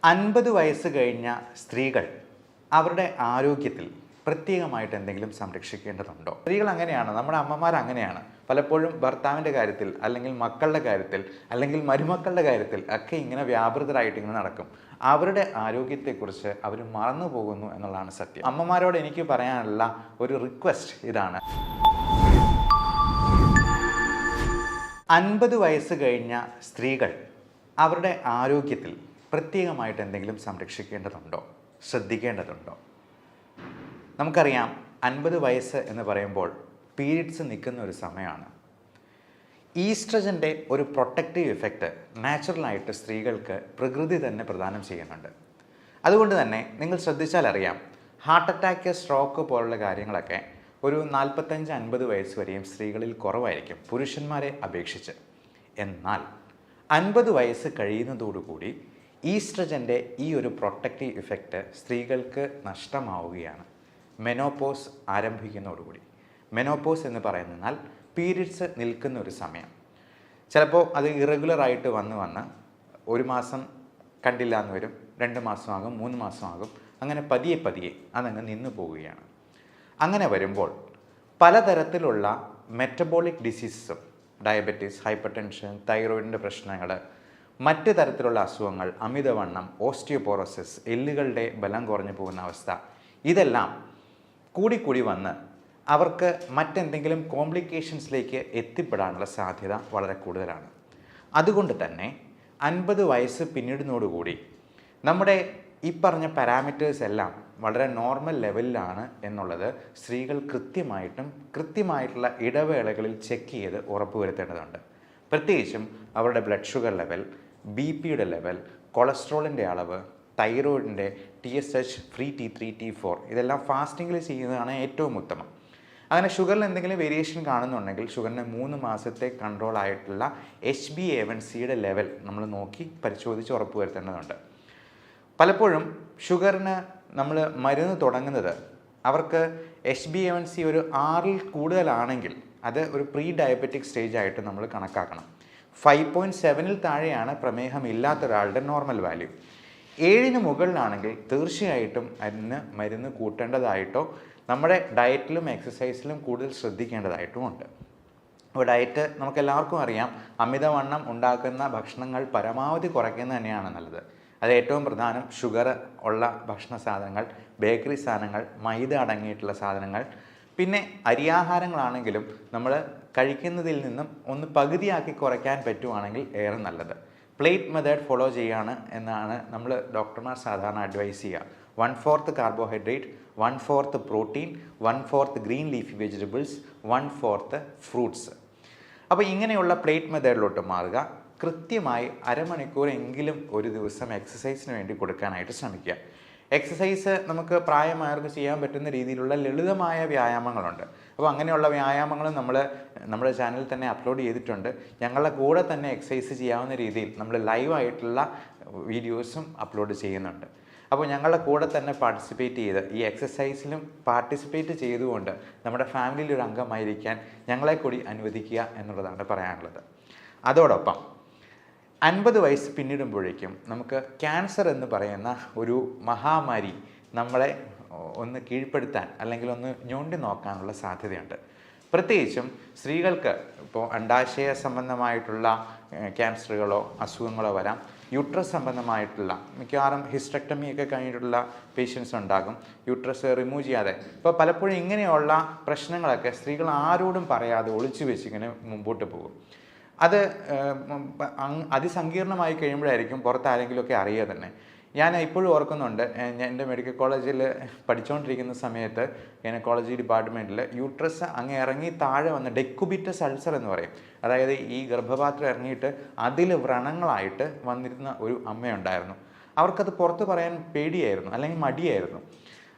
50 വയസ്സ് കഴിഞ്ഞ സ്ത്രീകൾ അവരുടെ ആരോഗ്യത്തിൽ പ്രത്യേകമായിട്ട് എന്തെങ്കിലും സംരക്ഷിക്കേണ്ടതുണ്ടോ? സ്ത്രീകൾ അങ്ങനെയാണ്, നമ്മുടെ അമ്മമാർ അങ്ങനെയാണ്. പലപ്പോഴും ഭർത്താവിൻ്റെ കാര്യത്തിൽ, അല്ലെങ്കിൽ മക്കളുടെ കാര്യത്തിൽ, അല്ലെങ്കിൽ മരുമക്കളുടെ കാര്യത്തിൽ ഒക്കെ ഇങ്ങനെ വ്യാപൃതരായിട്ട് ഇങ്ങനെ നടക്കും. അവരുടെ ആരോഗ്യത്തെക്കുറിച്ച് അവർ മറന്നു പോകുന്നു എന്നുള്ളതാണ് സത്യം. അമ്മമാരോട് എനിക്ക് പറയാനുള്ള ഒരു റിക്വസ്റ്റ് ഇതാണ്. 50 വയസ്സ് കഴിഞ്ഞ സ്ത്രീകൾ അവരുടെ ആരോഗ്യത്തിൽ പ്രത്യേകമായിട്ട് എന്തെങ്കിലും സംരക്ഷിക്കേണ്ടതുണ്ടോ, ശ്രദ്ധിക്കേണ്ടതുണ്ടോ? നമുക്കറിയാം, 50 വയസ്സ് എന്ന് പറയുമ്പോൾ പീരിയഡ്സ് നിൽക്കുന്ന ഒരു സമയമാണ്. ഈസ്ട്രജൻ്റെ ഒരു പ്രൊട്ടക്റ്റീവ് ഇഫക്റ്റ് നാച്ചുറലായിട്ട് സ്ത്രീകൾക്ക് പ്രകൃതി തന്നെ പ്രദാനം ചെയ്യുന്നുണ്ട്. അതുകൊണ്ട് തന്നെ നിങ്ങൾ ശ്രദ്ധിച്ചാൽ അറിയാം, ഹാർട്ട് അറ്റാക്ക്, സ്ട്രോക്ക് പോലുള്ള കാര്യങ്ങളൊക്കെ ഒരു 45-50 വയസ്സ് വരെയും സ്ത്രീകളിൽ കുറവായിരിക്കും പുരുഷന്മാരെ അപേക്ഷിച്ച്. എന്നാൽ 50 വയസ്സ് കഴിയുന്നതോടുകൂടി ഈസ്ട്രജൻ്റെ ഈ ഒരു പ്രൊട്ടക്റ്റീവ് ഇഫക്റ്റ് സ്ത്രീകൾക്ക് നഷ്ടമാവുകയാണ്. മെനോപോസ് ആരംഭിക്കുന്നതോടുകൂടി. മെനോപോസ് എന്ന് പറയുന്നതിനാൽ പീരിയഡ്സ് നിൽക്കുന്ന ഒരു സമയം. ചിലപ്പോൾ അത് ഇറഗുലറായിട്ട് വന്ന് ഒരു മാസം കണ്ടില്ല എന്ന് വരും, 2 മാസമാകും, 3 മാസമാകും, അങ്ങനെ പതിയെ അതങ്ങ് നിന്നു പോവുകയാണ്. അങ്ങനെ വരുമ്പോൾ പലതരത്തിലുള്ള മെറ്റബോളിക് ഡിസീസസും, ഡയബറ്റീസ്, ഹൈപ്പർ ടെൻഷൻ, തൈറോയിഡിൻ്റെ പ്രശ്നങ്ങൾ, മറ്റ് തരത്തിലുള്ള അസുഖങ്ങൾ, അമിതവണ്ണം, ഓസ്റ്റിയോപോറോസിസ്, എല്ലുകളുടെ ബലം കുറഞ്ഞു പോകുന്ന അവസ്ഥ, ഇതെല്ലാം കൂടി വന്ന് അവർക്ക് മറ്റെന്തെങ്കിലും കോംപ്ലിക്കേഷൻസിലേക്ക് എത്തിപ്പെടാനുള്ള സാധ്യത വളരെ കൂടുതലാണ്. അതുകൊണ്ട് തന്നെ 50 വയസ്സ് പിന്നിടുന്നതോടുകൂടി നമ്മുടെ ഈ പറഞ്ഞ പാരാമീറ്റേഴ്സ് എല്ലാം വളരെ നോർമൽ ലെവലിലാണ് എന്നുള്ളത് സ്ത്രീകൾ കൃത്യമായിട്ടുള്ള ഇടവേളകളിൽ ചെക്ക് ചെയ്ത് ഉറപ്പുവരുത്തേണ്ടതുണ്ട്. പ്രത്യേകിച്ചും അവരുടെ ബ്ലഡ് ഷുഗർ ലെവൽ, BP-യുടെ ലെവൽ, കൊളസ്ട്രോളിൻ്റെ അളവ്, തൈറോയിഡിൻ്റെ TSH, ഫ്രീ T3, T4 ഇതെല്ലാം ഫാസ്റ്റിങ്ങിൽ ചെയ്യുന്നതാണ് ഏറ്റവും ഉത്തമം. അങ്ങനെ ഷുഗറിൽ എന്തെങ്കിലും വേരിയേഷൻ കാണുന്നുണ്ടെങ്കിൽ ഷുഗറിന് 3 മാസത്തെ കൺട്രോൾ ആയിട്ടുള്ള HbA1cയുടെ ലെവൽ നമ്മൾ നോക്കി പരിശോധിച്ച് ഉറപ്പുവരുത്തേണ്ടതുണ്ട്. പലപ്പോഴും ഷുഗറിന് നമ്മൾ മരുന്ന് തുടങ്ങുന്നത് അവർക്ക് HbA1c ഒരു 6-ൽ കൂടുതലാണെങ്കിൽ അത് ഒരു പ്രീ ഡയബറ്റിക് സ്റ്റേജ് ആയിട്ട് നമ്മൾ കണക്കാക്കണം. 5.7-ൽ താഴെയാണ് പ്രമേഹം ഇല്ലാത്ത ഒരാളുടെ നോർമൽ വാല്യൂ. 7-ന് മുകളിലാണെങ്കിൽ തീർച്ചയായിട്ടും അതിന് മരുന്ന് കൂട്ടേണ്ടതായിട്ടോ നമ്മുടെ ഡയറ്റിലും എക്സസൈസിലും കൂടുതൽ ശ്രദ്ധിക്കേണ്ടതായിട്ടും ഉണ്ട്. അപ്പോൾ ഡയറ്റ് നമുക്കെല്ലാവർക്കും അറിയാം, അമിതവണ്ണം ഉണ്ടാക്കുന്ന ഭക്ഷണങ്ങൾ പരമാവധി കുറയ്ക്കുന്നത് തന്നെയാണ് നല്ലത്. അത് ഏറ്റവും പ്രധാനം ഷുഗർ ഉള്ള ഭക്ഷണ സാധനങ്ങൾ, ബേക്കറി സാധനങ്ങൾ, മൈദ അടങ്ങിയിട്ടുള്ള സാധനങ്ങൾ, പിന്നെ അരിയാഹാരങ്ങളാണെങ്കിലും നമ്മൾ കഴിക്കുന്നതിൽ നിന്നും ഒന്ന് പകുതിയാക്കി കുറയ്ക്കാൻ പറ്റുവാണെങ്കിൽ ഏറെ നല്ലത്. പ്ലേറ്റ് മെത്തേഡ് ഫോളോ ചെയ്യുകയാണ് എന്നാണ് നമ്മൾ ഡോക്ടർമാർ സാധാരണ അഡ്വൈസ് ചെയ്യുക. 1/4 carbohydrate, 1/4 protein, 1/4 green leafy vegetables, 1/4 fruits. അപ്പോൾ ഇങ്ങനെയുള്ള പ്ലേറ്റ് മെത്തേഡിലോട്ട് മാറുക. കൃത്യമായി അരമണിക്കൂറെങ്കിലും ഒരു ദിവസം എക്സസൈസിന് വേണ്ടി കൊടുക്കാനായിട്ട് ശ്രമിക്കുക. എക്സസൈസ് നമുക്ക് പ്രായമായവർക്ക് ചെയ്യാൻ പറ്റുന്ന രീതിയിലുള്ള ലളിതമായ വ്യായാമങ്ങളുണ്ട്. അപ്പോൾ അങ്ങനെയുള്ള വ്യായാമങ്ങളും നമ്മൾ നമ്മുടെ ചാനലിൽ തന്നെ അപ്ലോഡ് ചെയ്തിട്ടുണ്ട്. ഞങ്ങളുടെ കൂടെ തന്നെ എക്സസൈസ് ചെയ്യാവുന്ന രീതിയിൽ നമ്മൾ ലൈവായിട്ടുള്ള വീഡിയോസും അപ്ലോഡ് ചെയ്യുന്നുണ്ട്. അപ്പോൾ ഞങ്ങളുടെ കൂടെ തന്നെ പാർട്ടിസിപ്പേറ്റ് ചെയ്ത് ഈ എക്സസൈസിലും പാർട്ടിസിപ്പേറ്റ് ചെയ്തുകൊണ്ട് നമ്മുടെ ഫാമിലിയിൽ ഒരു അംഗമായിരിക്കാൻ ഞങ്ങളെ കൂടി അനുവദിക്കുക എന്നുള്ളതാണ് പറയാനുള്ളത്. അതോടൊപ്പം 50 വയസ്സ് പിന്നിടുമ്പോഴേക്കും നമുക്ക് ക്യാൻസർ എന്ന് പറയുന്ന ഒരു മഹാമാരി നമ്മളെ ഒന്ന് കീഴ്പ്പെടുത്താൻ അല്ലെങ്കിൽ ഒന്ന് ഞൊണ്ടി നോക്കാനുള്ള സാധ്യതയുണ്ട്. പ്രത്യേകിച്ചും സ്ത്രീകൾക്ക് ഇപ്പോൾ അണ്ഡാശയ സംബന്ധമായിട്ടുള്ള ക്യാൻസറുകളോ അസുഖങ്ങളോ വരാം. യൂട്രസ് സംബന്ധമായിട്ടുള്ള മിക്കവാറും ഹിസ്റ്റക്ടമിയൊക്കെ കഴിഞ്ഞിട്ടുള്ള പേഷ്യൻസ് ഉണ്ടാകും. യൂട്രസ് റിമൂവ് ചെയ്യാതെ ഇപ്പോൾ പലപ്പോഴും ഇങ്ങനെയുള്ള പ്രശ്നങ്ങളൊക്കെ സ്ത്രീകൾ ആരോടും പറയാതെ ഒളിച്ചു വെച്ചിങ്ങനെ മുമ്പോട്ട് പോകും. അത് അതിസങ്കീർണമായി കഴിയുമ്പോഴായിരിക്കും പുറത്ത് ആരെങ്കിലുമൊക്കെ അറിയുക തന്നെ. ഞാൻ ഇപ്പോഴും ഓർക്കുന്നുണ്ട്, എൻ്റെ മെഡിക്കൽ കോളേജിൽ പഠിച്ചുകൊണ്ടിരിക്കുന്ന സമയത്ത് ഗൈനക്കോളജി ഡിപ്പാർട്ട്മെൻറ്റിൽ യൂട്രസ് അങ്ങ് ഇറങ്ങി താഴെ വന്ന് ഡെക്കുബിറ്റസ് അൾസർ എന്ന് പറയും, അതായത് ഈ ഗർഭപാത്രം ഇറങ്ങിയിട്ട് അതിൽ വ്രണങ്ങളായിട്ട് വന്നിരുന്ന ഒരു അമ്മയുണ്ടായിരുന്നു. അവർക്കത് പുറത്ത് പറയാൻ പേടിയായിരുന്നു, അല്ലെങ്കിൽ മടിയായിരുന്നു.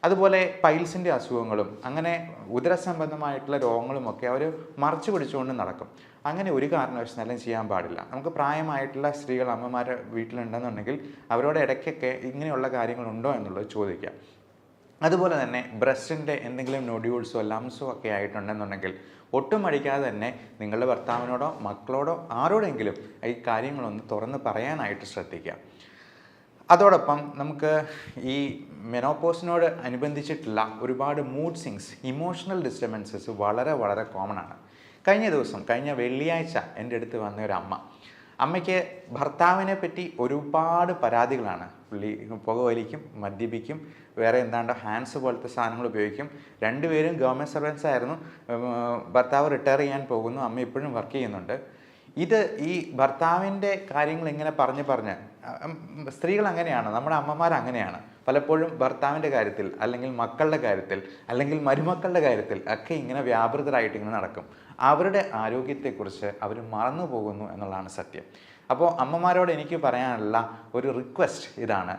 അതുപോലെ പൈൽസിൻ്റെ അസുഖങ്ങളും അങ്ങനെ ഉദരസംബന്ധമായിട്ടുള്ള രോഗങ്ങളുമൊക്കെ അവർ മറച്ചു പിടിച്ചുകൊണ്ട് നടക്കും. അങ്ങനെ ഒരു കാരണവശാലും ചെയ്യാൻ പാടില്ല. നമുക്ക് പ്രായമായിട്ടുള്ള സ്ത്രീകൾ, അമ്മമാർ വീട്ടിലുണ്ടെന്നുണ്ടെങ്കിൽ അവരോട് ഇടയ്ക്കൊക്കെ ഇങ്ങനെയുള്ള കാര്യങ്ങളുണ്ടോ എന്നുള്ളത് ചോദിക്കാം. അതുപോലെ തന്നെ ബ്രസ്റ്റിൻ്റെ എന്തെങ്കിലും നൊഡ്യൂൾസോ ലംസോ ഒക്കെ ആയിട്ടുണ്ടെന്നുണ്ടെങ്കിൽ ഒട്ടും മടിക്കാതെ തന്നെ നിങ്ങളുടെ ഭർത്താവിനോടോ മക്കളോടോ ആരോടെങ്കിലും ഈ കാര്യങ്ങളൊന്ന് തുറന്ന് പറയാനായിട്ട് ശ്രദ്ധിക്കുക. അതോടൊപ്പം നമുക്ക് ഈ മെനോപോസിനോട് അനുബന്ധിച്ചിട്ടുള്ള ഒരുപാട് മൂഡ് സ്വിങ്സ്, ഇമോഷണൽ ഡിസ്റ്റർബൻസസ് വളരെ വളരെ കോമൺ ആണ്. കഴിഞ്ഞ വെള്ളിയാഴ്ച എൻ്റെ അടുത്ത് വന്ന ഒരു അമ്മയ്ക്ക് ഭർത്താവിനെ പറ്റി ഒരുപാട് പരാതികളാണ്. പുള്ളി പുകവലിക്കും, മദ്യപിക്കും, വേറെ എന്താണ്ട് ഹാൻഡ്സ് പോലത്തെ സാധനങ്ങൾ ഉപയോഗിക്കും. രണ്ടുപേരും ഗവൺമെൻറ് സർവൻസ് ആയിരുന്നു. ഭർത്താവ് റിട്ടയർ ചെയ്യാൻ പോകുന്നു, അമ്മ ഇപ്പോഴും വർക്ക് ചെയ്യുന്നുണ്ട്. ഈ ഭർത്താവിൻ്റെ കാര്യങ്ങൾ ഇങ്ങനെ പറഞ്ഞ് സ്ത്രീകൾ അങ്ങനെയാണ്, നമ്മുടെ അമ്മമാർ അങ്ങനെയാണ്. പലപ്പോഴും ഭർത്താവിൻ്റെ കാര്യത്തിൽ, അല്ലെങ്കിൽ മക്കളുടെ കാര്യത്തിൽ, അല്ലെങ്കിൽ മരുമക്കളുടെ കാര്യത്തിൽ ഒക്കെ ഇങ്ങനെ വ്യാപൃതരായിട്ട് ഇങ്ങനെ നടക്കും. അവരുടെ ആരോഗ്യത്തെക്കുറിച്ച് അവർ മറന്നു പോകുന്നു എന്നുള്ളതാണ് സത്യം. അപ്പോൾ അമ്മമാരോട് എനിക്ക് പറയാനുള്ള ഒരു റിക്വസ്റ്റ് ഇതാണ്: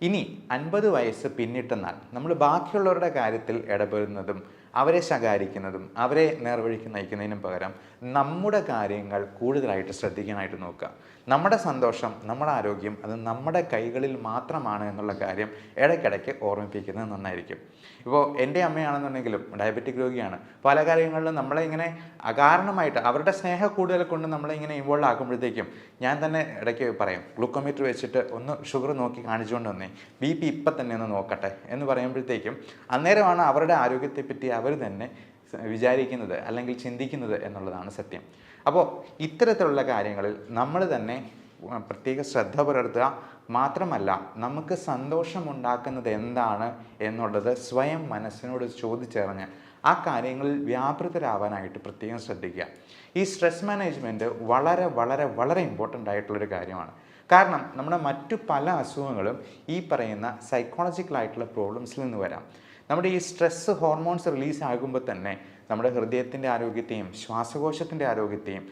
ഇനി 50 വയസ്സ് പിന്നിട്ടെന്നാൽ നമ്മൾ ബാക്കിയുള്ളവരുടെ കാര്യത്തിൽ ഇടപെടുന്നതും അവരെ ശകാരിക്കുന്നതും അവരെ നേർവഴിക്ക് നയിക്കുന്നതിനും പകരം നമ്മുടെ കാര്യങ്ങൾ കൂടുതലായിട്ട് ശ്രദ്ധിക്കാനായിട്ട് നോക്കുക. നമ്മുടെ സന്തോഷം, നമ്മുടെ ആരോഗ്യം അത് നമ്മുടെ കൈകളിൽ മാത്രമാണ് എന്നുള്ള കാര്യം ഇടയ്ക്കിടയ്ക്ക് ഓർമ്മിപ്പിക്കുന്നത് നന്നായിരിക്കും. ഇപ്പോൾ എൻ്റെ അമ്മയാണെന്നുണ്ടെങ്കിലും ഡയബറ്റിക് രോഗിയാണ്. പല കാര്യങ്ങളിലും നമ്മളെ ഇങ്ങനെ അകാരണമായിട്ട് അവരുടെ സ്നേഹം കൂടുതൽ കൊണ്ട് നമ്മളെ ഇങ്ങനെ ഇൻവോൾവ് ആക്കുമ്പോഴത്തേക്കും ഞാൻ തന്നെ ഇടയ്ക്ക് പറയും, ഗ്ലൂക്കോമീറ്റർ വെച്ചിട്ട് ഒന്ന് ഷുഗർ നോക്കി കാണിച്ചുകൊണ്ട് വന്നേ, BP ഇപ്പം തന്നെ ഒന്ന് നോക്കട്ടെ എന്ന് പറയുമ്പോഴത്തേക്കും അന്നേരമാണ് അവരുടെ ആരോഗ്യത്തെപ്പറ്റി അവർ തന്നെ വിചാരിക്കുന്നത് അല്ലെങ്കിൽ ചിന്തിക്കുന്നത് എന്നുള്ളതാണ് സത്യം. അപ്പോൾ ഇത്തരത്തിലുള്ള കാര്യങ്ങളിൽ നമ്മൾ തന്നെ പ്രത്യേക ശ്രദ്ധ പുലർത്തുക. മാത്രമല്ല, നമുക്ക് സന്തോഷമുണ്ടാക്കുന്നത് എന്താണ് എന്നുള്ളത് സ്വയം മനസ്സിനോട് ചോദിച്ചറിഞ്ഞ് ആ കാര്യങ്ങളിൽ വ്യാപൃതരാവാനായിട്ട് പ്രത്യേകം ശ്രദ്ധിക്കുക. ഈ സ്ട്രെസ് മാനേജ്മെൻറ്റ് വളരെ വളരെ വളരെ ഇമ്പോർട്ടൻ്റ് ആയിട്ടുള്ളൊരു കാര്യമാണ്. കാരണം നമ്മുടെ മറ്റു പല അസുഖങ്ങളും ഈ പറയുന്ന സൈക്കോളജിക്കലായിട്ടുള്ള പ്രോബ്ലംസിൽ നിന്ന് വരാം. നമ്മുടെ ഈ സ്ട്രെസ് ഹോർമോൺസ് റിലീസ് ആകുമ്പോൾ തന്നെ നമ്മുടെ ഹൃദയത്തിൻ്റെ ആരോഗ്യത്തെയും ശ്വാസകോശത്തിൻ്റെ ആരോഗ്യത്തെയും,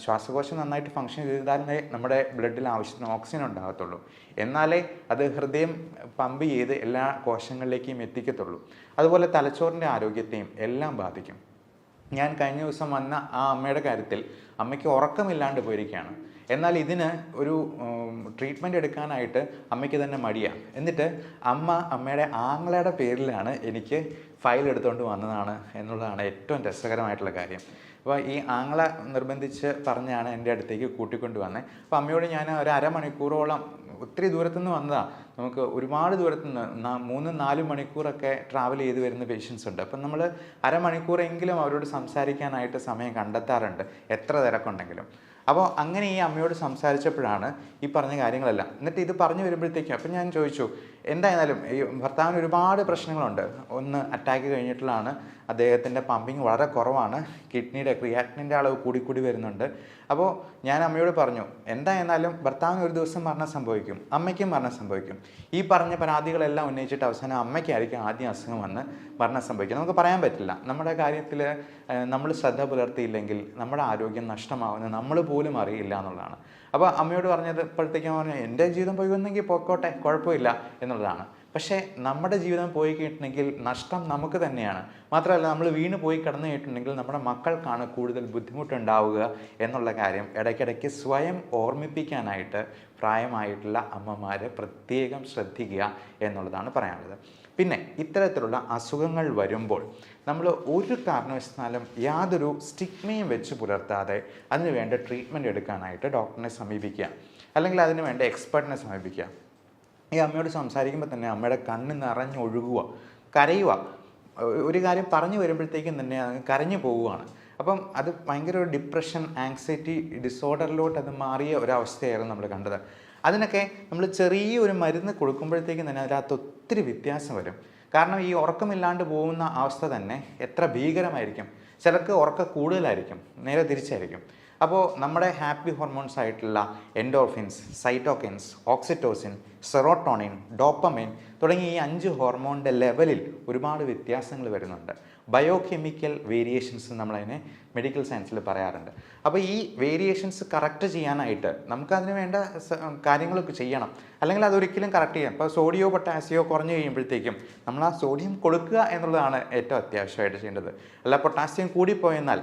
ശ്വാസകോശം നന്നായിട്ട് ഫങ്ഷൻ ചെയ്താലേ നമ്മുടെ ബ്ലഡിൽ ആവശ്യത്തിന് ഓക്സിജൻ ഉണ്ടാകത്തുള്ളൂ. എന്നാലേ അത് ഹൃദയം പമ്പ് ചെയ്ത് എല്ലാ കോശങ്ങളിലേക്കും എത്തിക്കത്തുള്ളൂ. അതുപോലെ തലച്ചോറിൻ്റെ ആരോഗ്യത്തെയും എല്ലാം ബാധിക്കും. ഞാൻ കഴിഞ്ഞ ദിവസം വന്ന ആ അമ്മയുടെ കാര്യത്തിൽ അമ്മയ്ക്ക് ഉറക്കമില്ലാണ്ട് പോയിരിക്കുകയാണ്. എന്നാൽ ഇതിന് ഒരു ട്രീറ്റ്മെൻറ്റ് എടുക്കാനായിട്ട് അമ്മയ്ക്ക് തന്നെ മടിയാണ്. എന്നിട്ട് അമ്മയുടെ ആങ്ങളയുടെ പേരിലാണ് എനിക്ക് ഫയൽ എടുത്തുകൊണ്ട് വന്നതാണ് എന്നുള്ളതാണ് ഏറ്റവും രസകരമായിട്ടുള്ള കാര്യം. അപ്പോൾ ഈ ആങ്ങള നിർബന്ധിച്ച് പറഞ്ഞാണ് എൻ്റെ അടുത്തേക്ക് കൂട്ടിക്കൊണ്ട് വന്നത്. അപ്പോൾ അമ്മയോട് ഞാൻ ഒരു അരമണിക്കൂറോളം, ഒത്തിരി ദൂരത്തുനിന്ന് വന്നതാണ്, നമുക്ക് ഒരുപാട് ദൂരത്തുനിന്ന് 3-4 മണിക്കൂറൊക്കെ ട്രാവൽ ചെയ്ത് വരുന്ന പേഷ്യൻസ് ഉണ്ട്. അപ്പം നമ്മൾ അരമണിക്കൂറെങ്കിലും അവരോട് സംസാരിക്കാനായിട്ട് സമയം കണ്ടെത്താറുണ്ട്, എത്ര തിരക്കുണ്ടെങ്കിലും. അപ്പോൾ അങ്ങനെ ഈ അമ്മയോട് സംസാരിച്ചപ്പോഴാണ് ഈ പറഞ്ഞ കാര്യങ്ങളെല്ലാം. എന്നിട്ട് ഇത് പറഞ്ഞു വരുമ്പോഴത്തേക്കും അപ്പം ഞാൻ ചോദിച്ചു, എന്തായാലും ഈ ഭർത്താവിന് ഒരുപാട് പ്രശ്നങ്ങളുണ്ട്. ഒന്ന് അറ്റാക്ക് കഴിഞ്ഞിട്ടുള്ളതാണ്, അദ്ദേഹത്തിൻ്റെ പമ്പിങ് വളരെ കുറവാണ്, കിഡ്നിയുടെ ക്രിയാറ്റിനിൻ്റെ അളവ് കൂടി വരുന്നുണ്ട്. അപ്പോൾ ഞാൻ അമ്മയോട് പറഞ്ഞു, എന്തായിരുന്നാലും ഭർത്താവിന് ഒരു ദിവസം മരണം സംഭവിക്കും, അമ്മയ്ക്കും മരണം സംഭവിക്കും. ഈ പറഞ്ഞ പരാതികളെല്ലാം ഉന്നയിച്ചിട്ട് അവസാനം അമ്മയ്ക്കായിരിക്കും ആദ്യം അസുഖം വന്ന് മരണം സംഭവിക്കും. നമുക്ക് പറയാൻ പറ്റില്ല. നമ്മുടെ കാര്യത്തിൽ നമ്മൾ ശ്രദ്ധ പുലർത്തിയില്ലെങ്കിൽ നമ്മുടെ ആരോഗ്യം നഷ്ടമാവുന്നത് നമ്മൾ പോലും അറിയില്ല എന്നുള്ളതാണ്. അപ്പോൾ അമ്മയോട് പറഞ്ഞത് ഇപ്പോഴത്തേക്കും പറഞ്ഞു, എൻ്റെ ജീവിതം പോയി വന്നെങ്കിൽ പോയിക്കോട്ടെ, കുഴപ്പമില്ല എന്നുള്ളതാണ്. പക്ഷേ നമ്മുടെ ജീവിതം പോയി കഴിഞ്ഞിട്ടുണ്ടെങ്കിൽ നഷ്ടം നമുക്ക് തന്നെയാണ്. മാത്രമല്ല, നമ്മൾ വീണ് പോയി കിടന്നു കഴിഞ്ഞിട്ടുണ്ടെങ്കിൽ നമ്മുടെ മക്കൾക്കാണ് കൂടുതൽ ബുദ്ധിമുട്ടുണ്ടാവുക എന്നുള്ള കാര്യം ഇടയ്ക്കിടയ്ക്ക് സ്വയം ഓർമ്മിപ്പിക്കാനായിട്ട് പ്രായമായിട്ടുള്ള അമ്മമാർ പ്രത്യേകം ശ്രദ്ധിക്കുക എന്നുള്ളതാണ് പറയാനുള്ളത്. പിന്നെ ഇത്തരത്തിലുള്ള അസുഖങ്ങൾ വരുമ്പോൾ നമ്മൾ ഒരു കാരണവശാലും യാതൊരു സ്റ്റിഗ്മയും വെച്ച് പുലർത്താതെ അതിന് വേണ്ട ട്രീറ്റ്മെൻറ്റ് എടുക്കാനായിട്ട് ഡോക്ടറിനെ സമീപിക്കുക, അല്ലെങ്കിൽ അതിന് വേണ്ട എക്സ്പെർട്ടിനെ സമീപിക്കുക. ഈ അമ്മയോട് സംസാരിക്കുമ്പോൾ തന്നെ അമ്മയുടെ കണ്ണ് നിറഞ്ഞൊഴുകുക, കരയുക. ഒരു കാര്യം പറഞ്ഞു വരുമ്പോഴത്തേക്കും തന്നെ കരഞ്ഞു പോവുകയാണ്. അപ്പം അത് ഭയങ്കര ഒരു ഡിപ്രഷൻ, ആങ്സൈറ്റി ഡിസോർഡറിലോട്ട് അത് മാറിയ ഒരവസ്ഥയായിരുന്നു നമ്മൾ കണ്ടത്. അതിനൊക്കെ നമ്മൾ ചെറിയൊരു മരുന്ന് കൊടുക്കുമ്പോഴത്തേക്കും തന്നെ അതിനകത്ത് ഒത്തിരി വ്യത്യാസം വരും. കാരണം ഈ ഉറക്കമില്ലാണ്ട് പോകുന്ന അവസ്ഥ തന്നെ എത്ര ഭീകരമായിരിക്കും. ചിലർക്ക് ഉറക്കം കൂടുതലായിരിക്കും, നേരെ തിരിച്ചായിരിക്കും. അപ്പോൾ നമ്മുടെ ഹാപ്പി ഹോർമോൺസ് ആയിട്ടുള്ള എൻഡോർഫിൻസ്, സൈറ്റോകിൻസ്, ഓക്സിറ്റോസിൻ, സെറോട്ടോണിൻ, ഡോപ്പമൈൻ തുടങ്ങിയ ഈ 5 ഹോർമോണിൻ്റെ ലെവലിൽ ഒരുപാട് വ്യത്യാസങ്ങൾ വരുന്നുണ്ട്. ബയോകെമിക്കൽ വേരിയേഷൻസ് നമ്മളതിനെ മെഡിക്കൽ സയൻസിൽ പറയാറുണ്ട്. അപ്പോൾ ഈ വേരിയേഷൻസ് കറക്റ്റ് ചെയ്യാനായിട്ട് നമുക്കതിന് വേണ്ട കാര്യങ്ങളൊക്കെ ചെയ്യണം, അല്ലെങ്കിൽ അതൊരിക്കലും കറക്റ്റ് ചെയ്യാം. ഇപ്പോൾ സോഡിയോ പൊട്ടാസിയോ കുറഞ്ഞു കഴിയുമ്പോഴത്തേക്കും നമ്മൾ ആ സോഡിയം കൊടുക്കുക എന്നുള്ളതാണ് ഏറ്റവും അത്യാവശ്യമായിട്ട് ചെയ്യേണ്ടത്. അല്ല പൊട്ടാസ്യം കൂടിപ്പോയെന്നാൽ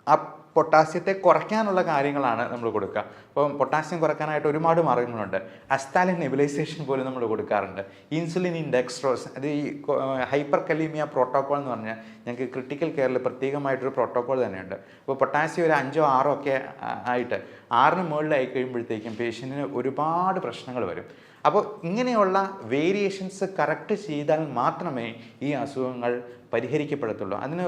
ആ പൊട്ടാസ്യത്തെ കുറയ്ക്കാനുള്ള കാര്യങ്ങളാണ് നമ്മൾ കൊടുക്കുക. അപ്പോൾ പൊട്ടാസ്യം കുറയ്ക്കാനായിട്ട് ഒരുപാട് മാർഗ്ഗങ്ങളുണ്ട്. അസ്താലിൻ നെബുലൈസേഷൻ പോലും നമ്മൾ കൊടുക്കാറുണ്ട്. ഇൻസുലിൻ ഇൻഡെക്സ്ട്രോസ്, അത് ഈ ഹൈപ്പർ കലീമിയ പ്രോട്ടോക്കോൾ എന്ന് പറഞ്ഞാൽ ഞങ്ങൾക്ക് ക്രിട്ടിക്കൽ കെയറിൽ പ്രത്യേകമായിട്ടൊരു പ്രോട്ടോക്കോൾ തന്നെയുണ്ട്. അപ്പോൾ പൊട്ടാസ്യം ഒരു 5-6 ഒക്കെ ആയിട്ട് 6ന് മുകളിലായി കഴിയുമ്പോഴത്തേക്കും പേഷ്യൻറ്റിന് ഒരുപാട് പ്രശ്നങ്ങൾ വരും. അപ്പോൾ ഇങ്ങനെയുള്ള വേരിയേഷൻസ് കറക്റ്റ് ചെയ്താൽ മാത്രമേ ഈ അസുഖങ്ങൾ പരിഹരിക്കപ്പെടത്തുള്ളൂ. അതിന്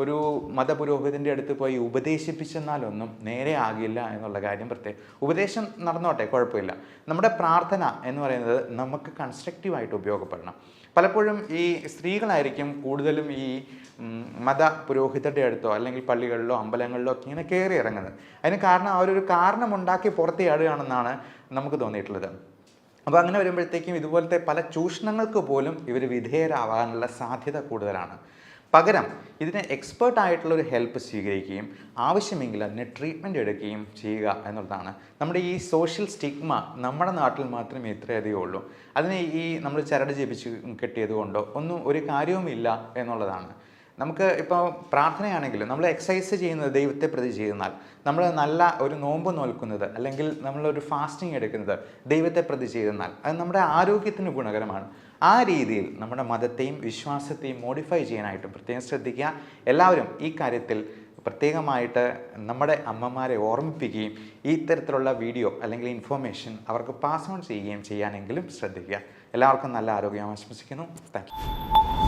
ഒരു മതപുരോഹിതൻ്റെ അടുത്ത് പോയി ഉപദേശിപ്പിച്ചെന്നാലൊന്നും നേരെ ആകില്ല എന്നുള്ള കാര്യം പ്രത്യേകം. ഉപദേശം നടന്നോട്ടെ, കുഴപ്പമില്ല. നമ്മുടെ പ്രാർത്ഥന എന്ന് പറയുന്നത് നമുക്ക് കൺസ്ട്രക്റ്റീവായിട്ട് ഉപയോഗപ്പെടണം. പലപ്പോഴും ഈ സ്ത്രീകളായിരിക്കും കൂടുതലും ഈ മത പുരോഹിതരുടെ അടുത്തോ അല്ലെങ്കിൽ പള്ളികളിലോ അമ്പലങ്ങളിലോ ഒക്കെ ഇങ്ങനെ കയറി ഇറങ്ങുന്നത്. അതിന് കാരണം അവരൊരു കാരണമുണ്ടാക്കി പുറത്തിയാടുകയാണെന്നാണ് നമുക്ക് തോന്നിയിട്ടുള്ളത്. അപ്പോൾ അങ്ങനെ വരുമ്പോഴത്തേക്കും ഇതുപോലത്തെ പല ചൂഷണങ്ങൾക്ക് പോലും ഇവർ വിധേയരാകാനുള്ള സാധ്യത കൂടുതലാണ്. പകരം ഇതിന് എക്സ്പേർട്ടായിട്ടുള്ളൊരു ഹെൽപ്പ് സ്വീകരിക്കുകയും ആവശ്യമെങ്കിൽ അതിന് ട്രീറ്റ്മെൻറ്റ് എടുക്കുകയും ചെയ്യുക എന്നുള്ളതാണ്. നമ്മുടെ ഈ സോഷ്യൽ സ്റ്റിഗ്മ നമ്മുടെ നാട്ടിൽ മാത്രമേ ഇത്രയധികം ഉള്ളൂ. അതിനെ ഈ നമ്മൾ ചരട് ജപിച്ച് കെട്ടിയത് കൊണ്ടോ ഒന്നും ഒരു കാര്യവുമില്ല എന്നുള്ളതാണ്. നമുക്ക് ഇപ്പോൾ പ്രാർത്ഥനയാണെങ്കിലും നമ്മൾ എക്സസൈസ് ചെയ്യുന്നത് ദൈവത്തെ പ്രതി ചെയ്യുന്നാൽ, നമ്മൾ നല്ല ഒരു നോമ്പ് നോൽക്കുന്നത് അല്ലെങ്കിൽ നമ്മളൊരു ഫാസ്റ്റിംഗ് എടുക്കുന്നത് ദൈവത്തെ പ്രതി ചെയ്യുന്നാൽ അത് നമ്മുടെ ആരോഗ്യത്തിന് ഗുണകരമാണ്. ആ രീതിയിൽ നമ്മുടെ മതത്തെയും വിശ്വാസത്തെയും മോഡിഫൈ ചെയ്യാനായിട്ടും പ്രത്യേകം ശ്രദ്ധിക്കുക. എല്ലാവരും ഈ കാര്യത്തിൽ പ്രത്യേകമായിട്ട് നമ്മുടെ അമ്മമാരെ ഓർമ്മിപ്പിക്കുകയും ഈ തരത്തിലുള്ള വീഡിയോ അല്ലെങ്കിൽ ഇൻഫോർമേഷൻ അവർക്ക് പാസ് ഓൺ ചെയ്യുകയും ചെയ്യാനെങ്കിലും ശ്രദ്ധിക്കുക. എല്ലാവർക്കും നല്ല ആരോഗ്യം ആശംസിക്കുന്നു. Thank you.